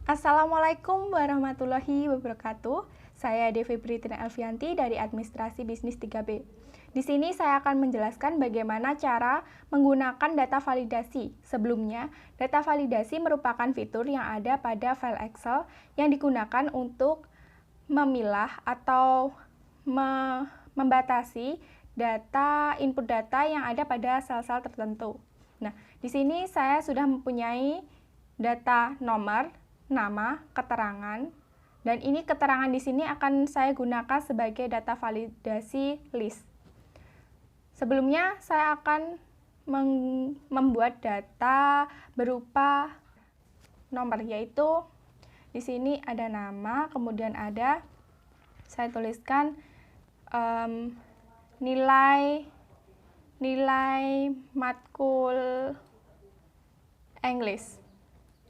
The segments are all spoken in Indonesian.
Assalamualaikum warahmatullahi wabarakatuh. Saya Devi Britina Elvianti dari Administrasi Bisnis 3B. Di sini saya akan menjelaskan bagaimana cara menggunakan data validasi. Sebelumnya, data validasi merupakan fitur yang ada pada file Excel yang digunakan untuk memilah atau membatasi input data yang ada pada sel-sel tertentu. Nah, di sini saya sudah mempunyai data nomor, nama, keterangan, dan ini keterangan di sini akan saya gunakan sebagai data validasi list. Sebelumnya saya akan membuat data berupa nomor, yaitu di sini ada nama, kemudian saya tuliskan nilai matkul English,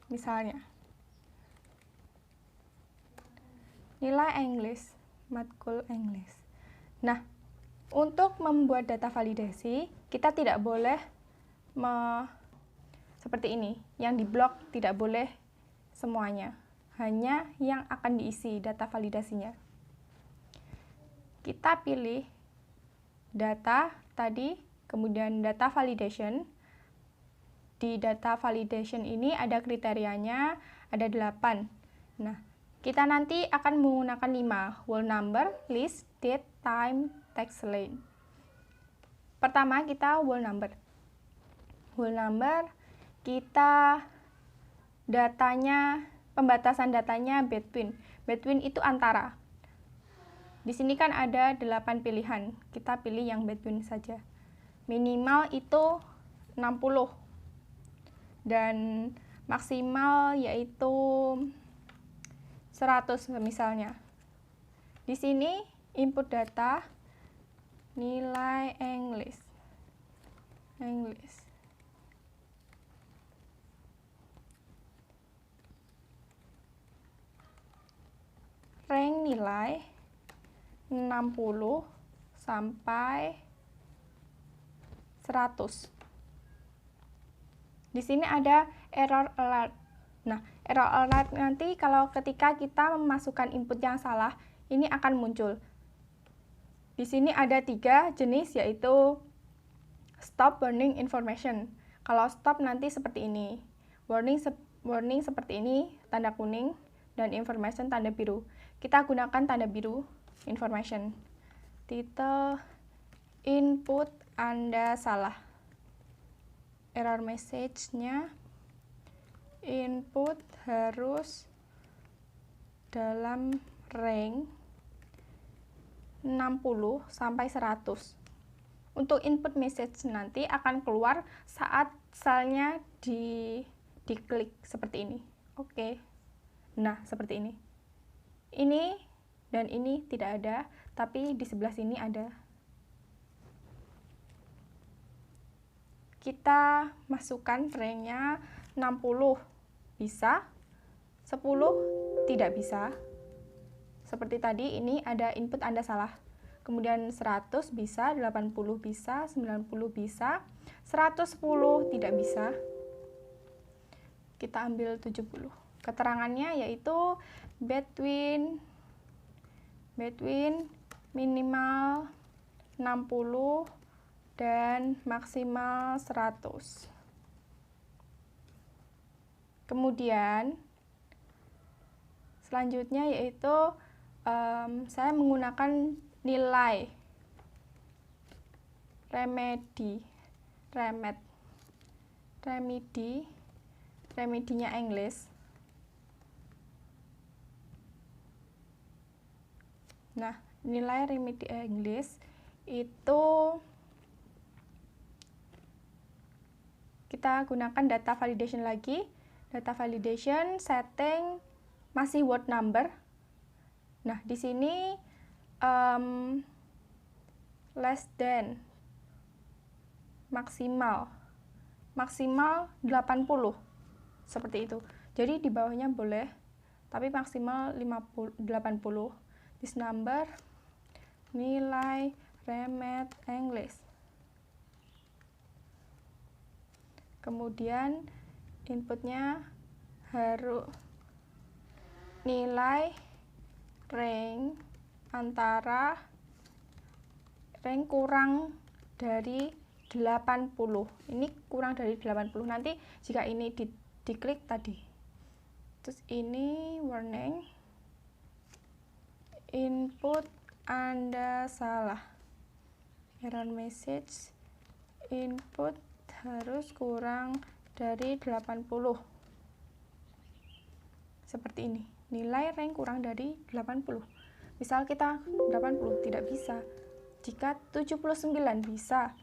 misalnya. Nilai English, matkul English. Nah, untuk membuat data validasi, kita tidak boleh seperti ini. Yang di blok tidak boleh semuanya, hanya yang akan diisi data validasinya. Kita pilih data tadi, kemudian data validation. Di data validation ini ada kriterianya, ada 8. Nah, kita nanti akan menggunakan 5, whole number, list, date, time, text length. Pertama kita whole number. Whole number, kita pembatasan datanya between. Between itu antara. Di sini kan ada 8 pilihan, kita pilih yang between saja. Minimal itu 60 dan maksimal yaitu 100 misalnya. Di sini input data nilai English. Rank nilai 60 sampai 100. Di sini ada error alert. Nah, error alert nanti kalau ketika kita memasukkan input yang salah, ini akan muncul. Di sini ada 3 jenis, yaitu stop warning information. Kalau stop nanti seperti ini. Warning seperti ini, tanda kuning, dan information tanda biru. Kita gunakan tanda biru, information. Title, input Anda salah. Error message-nya, input harus dalam range 60 sampai 100. Untuk input message nanti akan keluar saat selnya diklik seperti ini. Oke. Nah, seperti ini. Ini dan ini tidak ada, tapi di sebelah sini ada. Kita masukkan range-nya 60 bisa, 10 tidak bisa. Seperti tadi, ini ada input Anda salah. Kemudian 100 bisa, 80 bisa, 90 bisa, 110 tidak bisa. Kita ambil 70. Keterangannya yaitu between minimal 60 dan maksimal 100. Kemudian selanjutnya yaitu saya menggunakan nilai remedinya English. Nah, nilai remedi English itu kita gunakan data validation lagi. Data validation setting masih word number. Nah, di sini less than, maksimal 80, seperti itu. Jadi di bawahnya boleh, tapi maksimal 80. This number nilai remed English. Kemudian inputnya harus nilai rank antara rank kurang dari 80. Ini kurang dari 80. Nanti jika ini diklik tadi. Terus ini warning. Input Anda salah. Error message. Input harus kurang dari 80. Seperti ini. Nilai rank kurang dari 80. Misal kita 80 tidak bisa. Jika 79 bisa,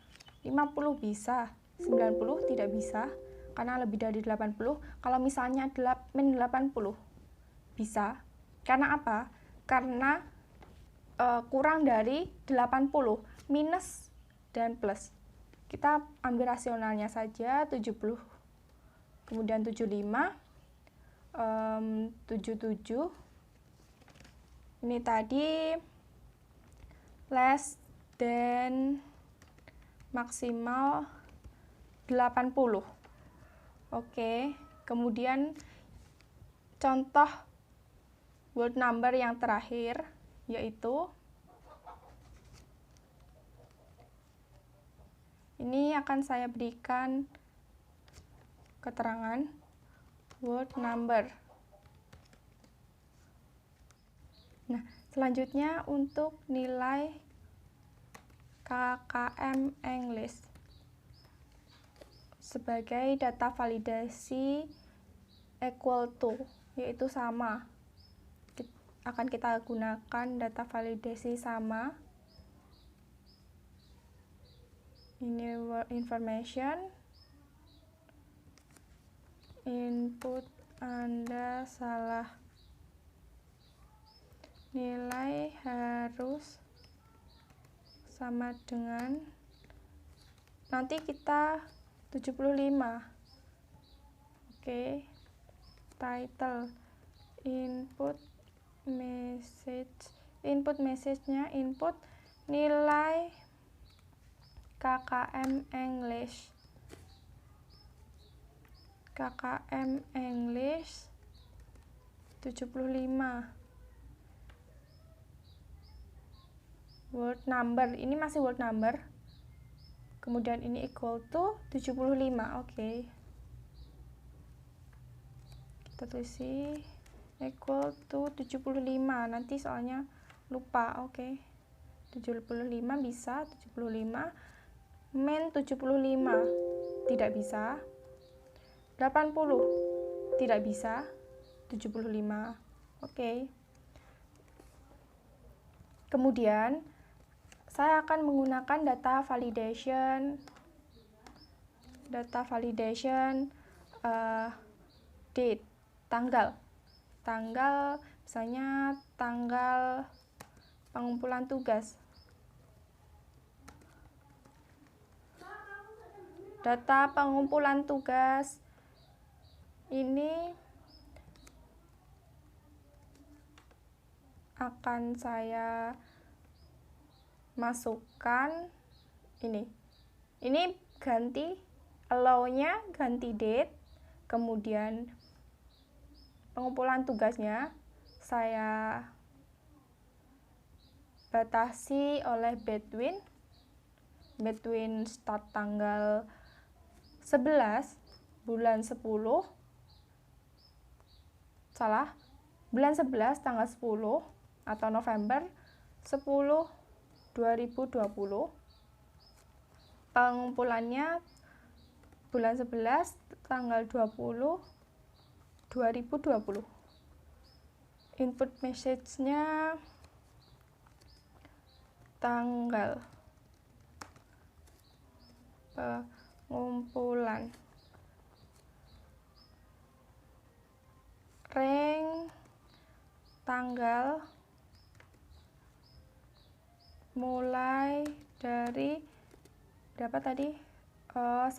50 bisa, 90 tidak bisa karena lebih dari 80. Kalau misalnya min 80 bisa. Karena apa? Karena kurang dari 80, minus dan plus. Kita ambil rasionalnya saja, 70, kemudian 75, 77. Ini tadi less than maksimal 80. Oke, kemudian contoh word number yang terakhir yaitu ini akan saya berikan keterangan word number. Nah, selanjutnya untuk nilai KKM English sebagai data validasi equal to, yaitu sama. Akan kita gunakan data validasi sama. Ini information. Input Anda salah. Nilai harus sama dengan, nanti kita 75. Oke. Title. Input message-nya input nilai KKM English. KKM English 75. Word number, ini masih word number. Kemudian ini equal to 75. Oke. Kita tulis equal to 75. Nanti soalnya lupa. Oke. 75 bisa, 75. Min 75 tidak bisa. 80 tidak bisa. 75. Oke. Kemudian saya akan menggunakan data validation. Date, tanggal, misalnya tanggal pengumpulan tugas. Data pengumpulan tugas ini akan saya masukkan ini ganti allow-nya, ganti date, kemudian pengumpulan tugasnya saya batasi oleh between start tanggal 11 bulan 10, bulan 11 tanggal 10 atau November 10 2020. Pengumpulannya bulan 11 tanggal 20 2020. Input message-nya tanggal pengumpulan, rank tanggal mulai dari berapa tadi? 10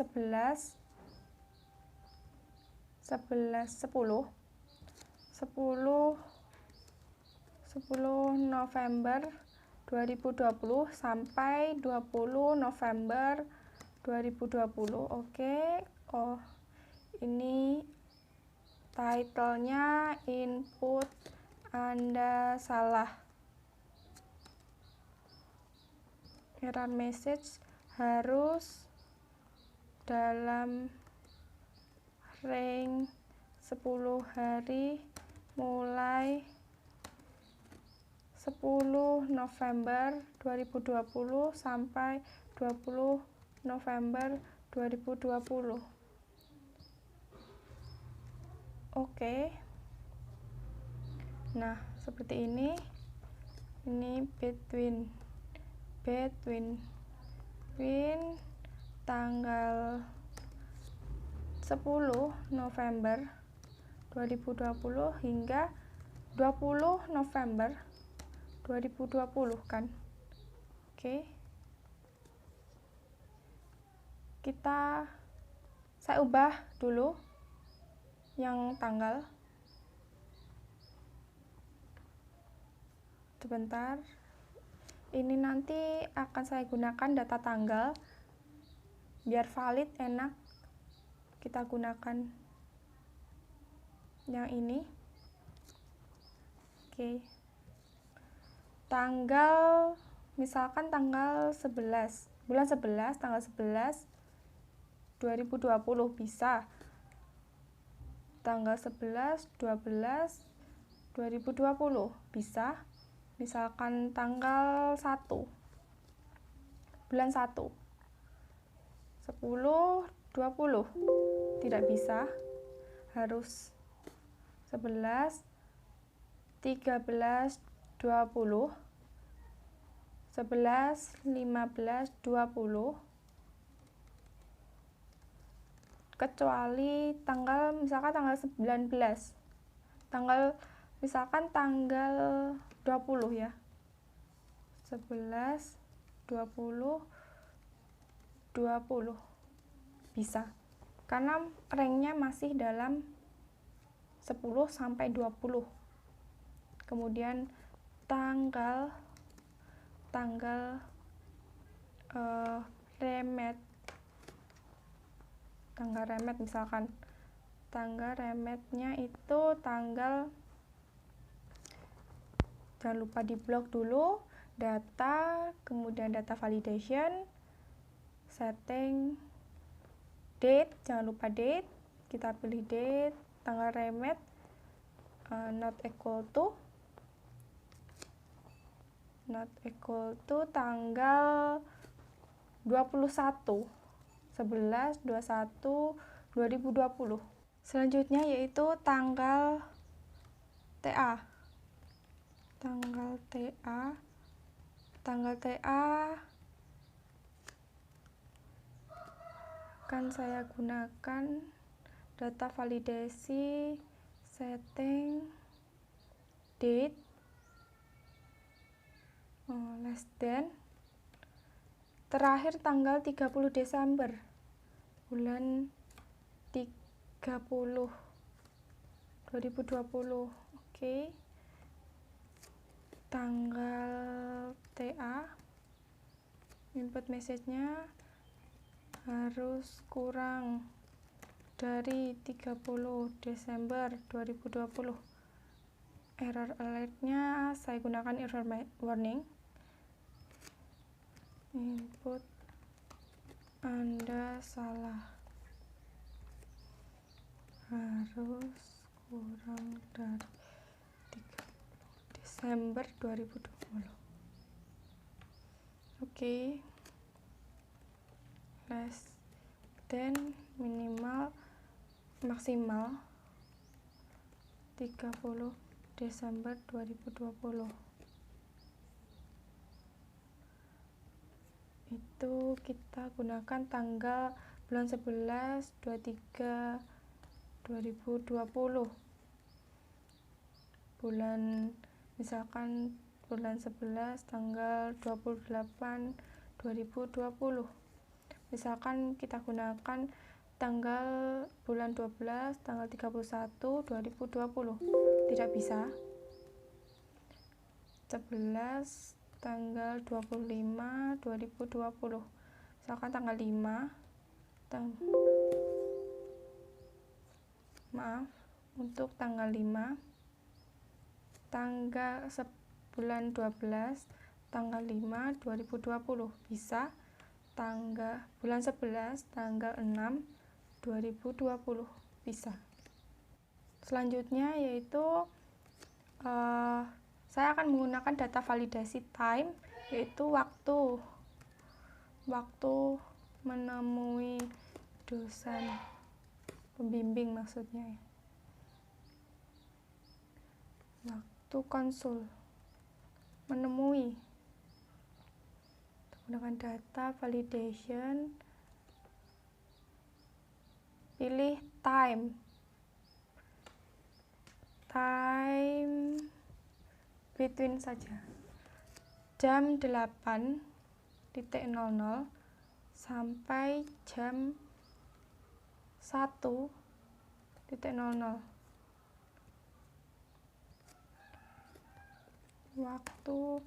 November 2020 sampai 20 November 2020. Oke. Oh, ini title-nya input Anda salah. Error message harus dalam range 10 hari mulai 10 November 2020 sampai 20 November 2020. Oke. Nah, seperti ini. Ini between tanggal 10 November 2020 hingga 20 November 2020 kan. Oke. Saya ubah dulu yang tanggal. Sebentar. Ini nanti akan saya gunakan data tanggal biar valid, enak. Kita gunakan yang ini. Oke. Tanggal, misalkan tanggal 11, bulan 11, tanggal 11 2020 bisa. Tanggal 11 12 2020 bisa. Misalkan tanggal 1 bulan 1 10 20 tidak bisa, harus 11 13 20 11 15 20, kecuali tanggal misalkan tanggal 19, misalkan tanggal 20 ya, 11 20 20 bisa, karena ranknya masih dalam 10 sampai 20. Kemudian tanggal remet, misalkan tanggal remetnya itu tanggal, jangan lupa di blok dulu data, kemudian data validation, setting, date, jangan lupa date, kita pilih date, tanggal remet, not equal to tanggal 21 11 21 2020. Selanjutnya yaitu tanggal TA. Tanggal TA akan saya gunakan data validasi, setting, date, less than, terakhir tanggal 30 Desember bulan 30 2020. Oke. Tanggal TA, input message-nya harus kurang dari 30 Desember 2020. Error alert-nya saya gunakan error warning. Input Anda salah, harus kurang dari 30 Desember 2020. Oke. Less than, maksimal 30 Desember 2020. Itu kita gunakan tanggal bulan 11 23 2020. Misalkan bulan 11 tanggal 28 2020. Misalkan kita gunakan tanggal bulan 12 tanggal 31 2020. Tidak bisa. 11 tanggal 25 2020. Misalkan tanggal 5 untuk tanggal 5 tanggal bulan 12 tanggal 5 2020, bisa bulan 11 tanggal 6 2020, bisa. Selanjutnya yaitu saya akan menggunakan data validasi time, yaitu waktu menemui dosen pembimbing maksudnya ya. Waktu konsul menemui, menggunakan data validation, pilih time between saja, jam 8.00 sampai jam 1.00. Waktu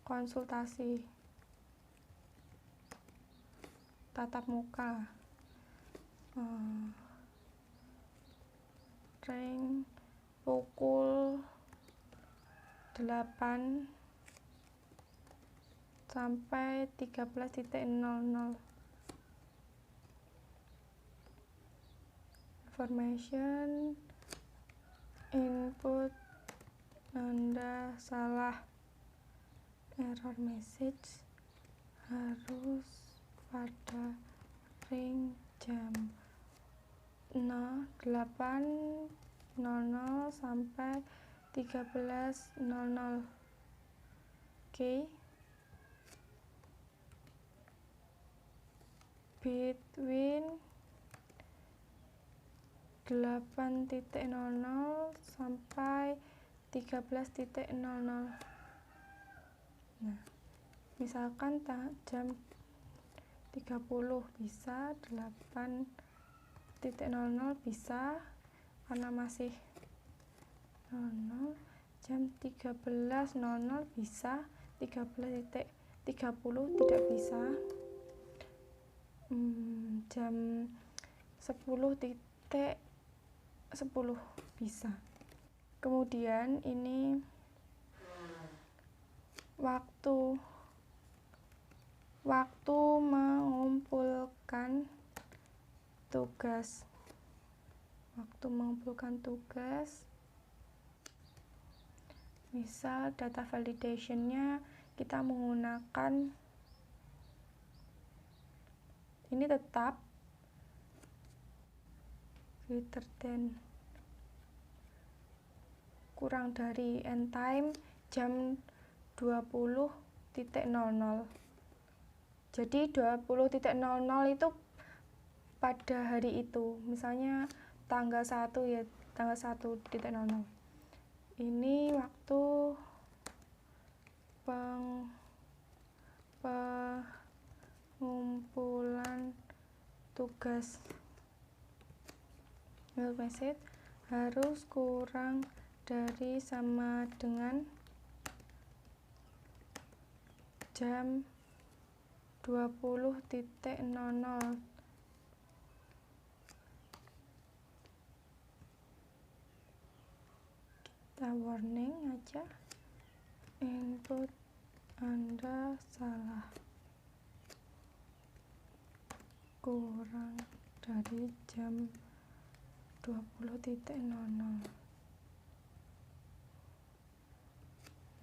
konsultasi tatap muka, pukul 8 sampai 13.00. Information input Anda salah, error message harus pada ring jam 8.00 sampai 13.00. Oke. Between 8.00 sampai 13.00. Nah, misalkan jam 30 bisa, 8.00 bisa, karena masih 00. Jam 13.00 bisa, 13.30 tidak bisa. Jam 10.10 bisa. Kemudian ini waktu mengumpulkan tugas. Misal data validation-nya kita menggunakan ini tetap greater than, kurang dari, end time jam 20.00. Jadi 20.00 itu pada hari itu, misalnya tanggal 1 ya, tanggal 1.00. Ini waktu pengumpulan tugas. Message harus kurang dari sama dengan jam 20.00. Kita warning aja, input Anda salah, kurang dari jam 20.00.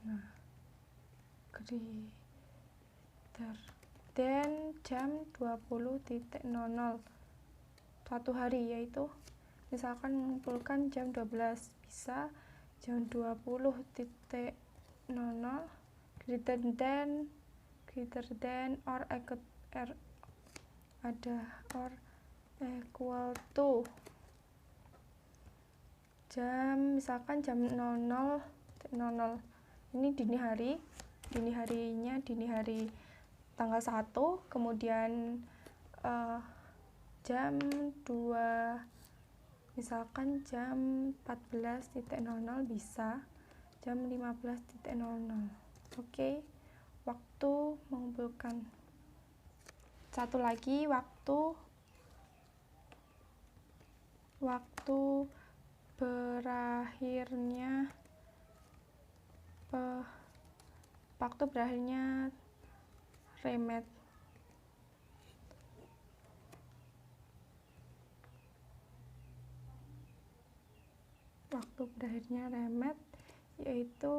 Nah, greater than jam 20.00 satu hari, yaitu misalkan mengumpulkan jam 12, bisa jam 20.00, greater than or equal to jam, misalkan jam 00.00. Ini dini harinya dini hari tanggal 1, kemudian jam 2, misalkan jam 14.00 bisa, jam 15.00. Oke, waktu mengumpulkan. Satu lagi, waktu berakhirnya waktu berakhirnya remed. Waktu berakhirnya remed yaitu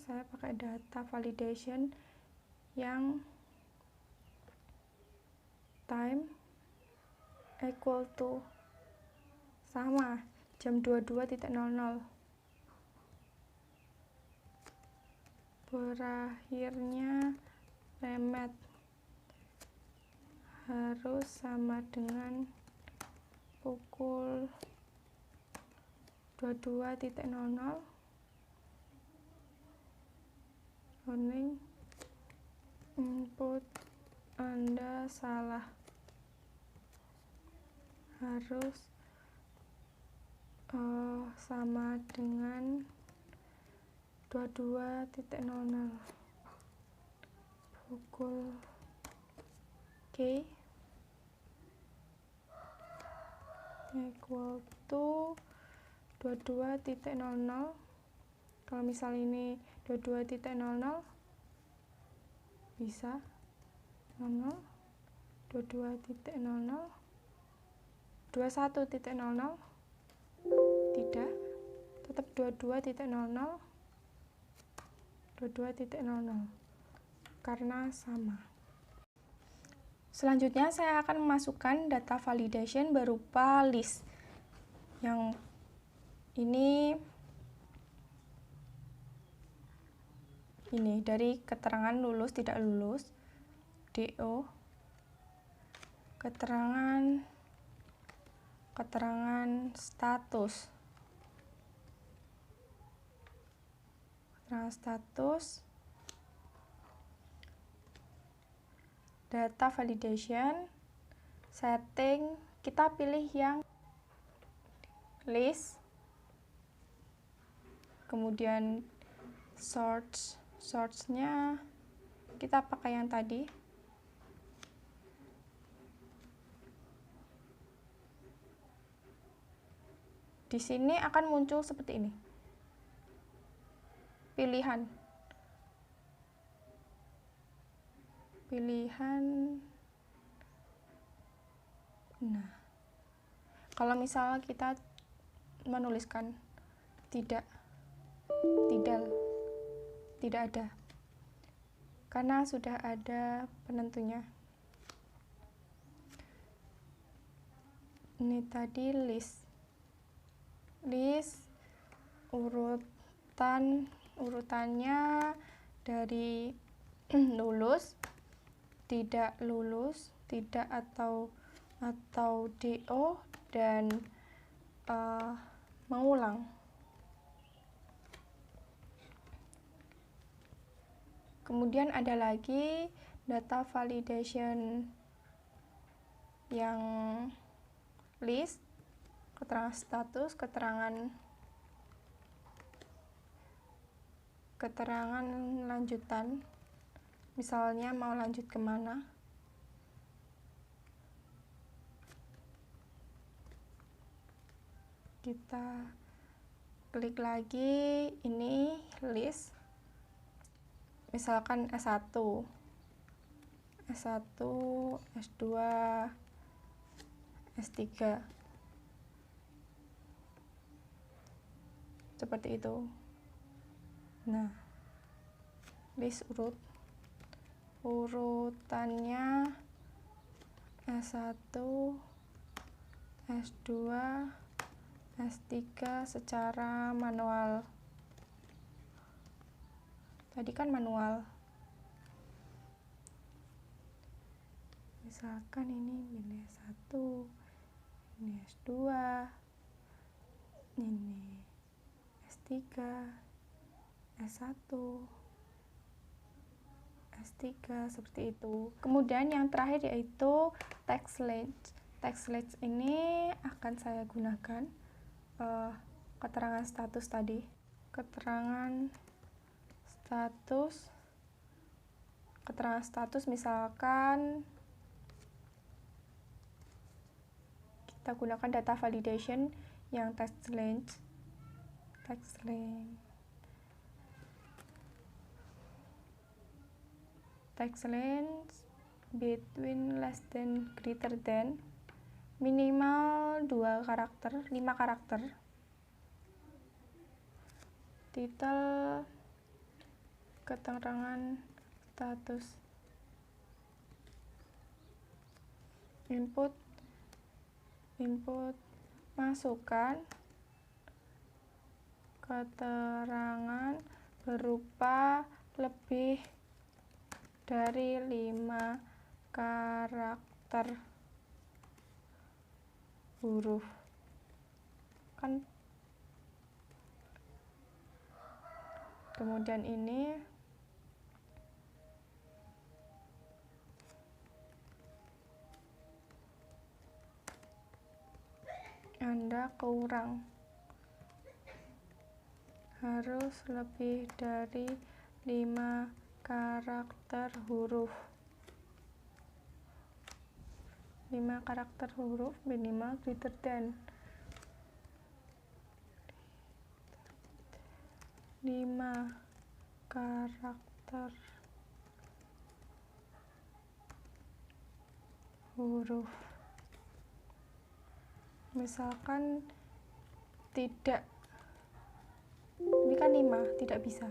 saya pakai data validation yang time equal to sama jam 22.00. Berakhirnya remed harus sama dengan pukul 22.00. Warning, input Anda salah. Harus sama dengan 22.00 pukul K equal to 22.00. Kalau misal ini 22.00 bisa 00, 22.00, 21.00 tidak, tetap 22.00, 22.00 karena sama. Selanjutnya saya akan memasukkan data validation berupa list. Yang ini dari keterangan lulus tidak lulus, DO, keterangan status, data validation, setting, kita pilih yang list, kemudian source-nya kita pakai yang tadi. Di sini akan muncul seperti ini. Pilihan. Nah, kalau misalnya kita menuliskan tidak ada, karena sudah ada penentunya. Ini tadi list urutannya dari lulus, tidak lulus, tidak atau DO, dan mengulang. Kemudian ada lagi data validation yang list, keterangan status, keterangan lanjutan, misalnya mau lanjut kemana. Kita klik lagi, ini list, misalkan S1, S2, S3, seperti itu. Nah, list urutannya S1, S2, S3 secara manual. Tadi kan manual. Misalkan ini S1, ini S2, ini S3, S1, S3, seperti itu. Kemudian yang terakhir yaitu text list. Text list ini akan saya gunakan keterangan status tadi. Keterangan status misalkan kita gunakan data validation yang text list. text length. Text length between less than greater than minimal 2 karakter, 5 karakter. Titel, keterangan status, input masukkan keterangan berupa lebih dari 5 karakter huruf. Kan kemudian ini Anda kurang, harus lebih dari 5 karakter huruf. 5 karakter huruf minimal greater than 5 karakter huruf. Misalkan tidak, ini kan 5, tidak bisa.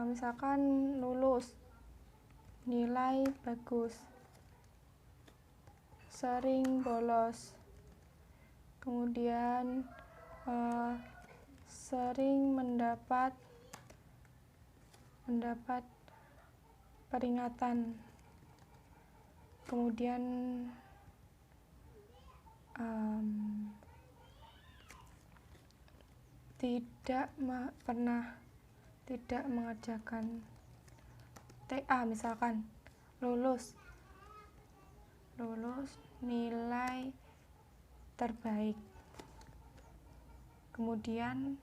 Misalkan lulus, nilai bagus, sering bolos, kemudian sering mendapat peringatan, kemudian tidak mengerjakan TA. Misalkan lulus nilai terbaik, kemudian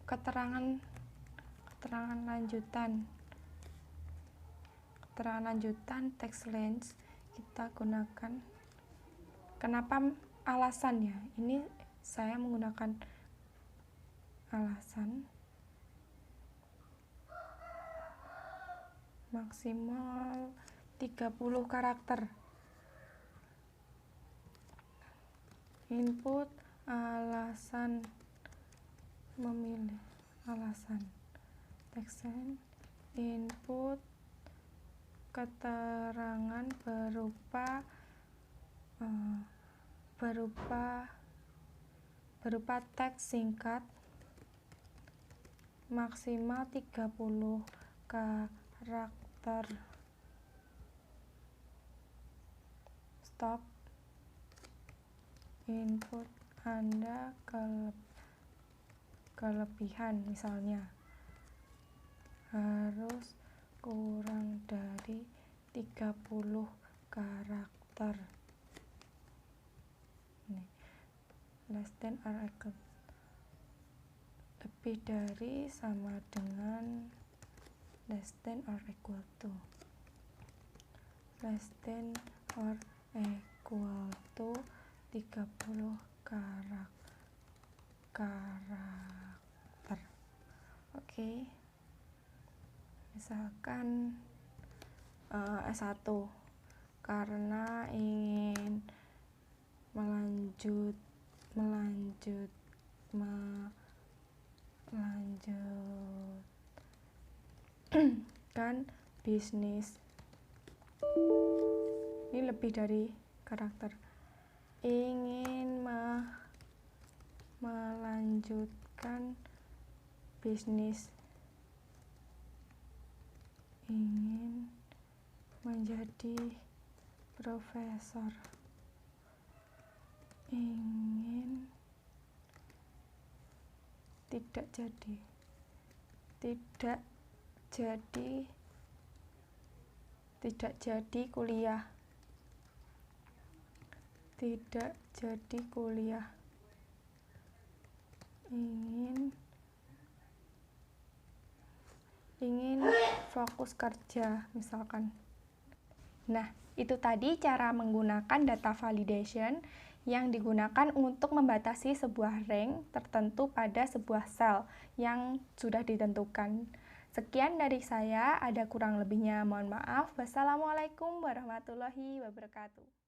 keterangan lanjutan text length kita gunakan. Kenapa alasannya? Ini saya menggunakan alasan maksimal 30 karakter. Input alasan, memilih alasan. Text length input keterangan berupa teks singkat maksimal 30 karakter. Stop. Input Anda kelebihan, misalnya harus kurang dari 30 karakter. Ini less than or equal, lebih dari sama dengan less than or equal to, less than or equal to 30 karakter. Oke. Misalkan S1 karena ingin melanjutkan bisnis. Ini lebih dari karakter. Ingin melanjutkan bisnis, ingin menjadi profesor, ingin tidak jadi kuliah, ingin fokus kerja, misalkan. Nah, itu tadi cara menggunakan data validation yang digunakan untuk membatasi sebuah range tertentu pada sebuah sel yang sudah ditentukan. Sekian dari saya, ada kurang lebihnya mohon maaf. Wassalamualaikum warahmatullahi wabarakatuh.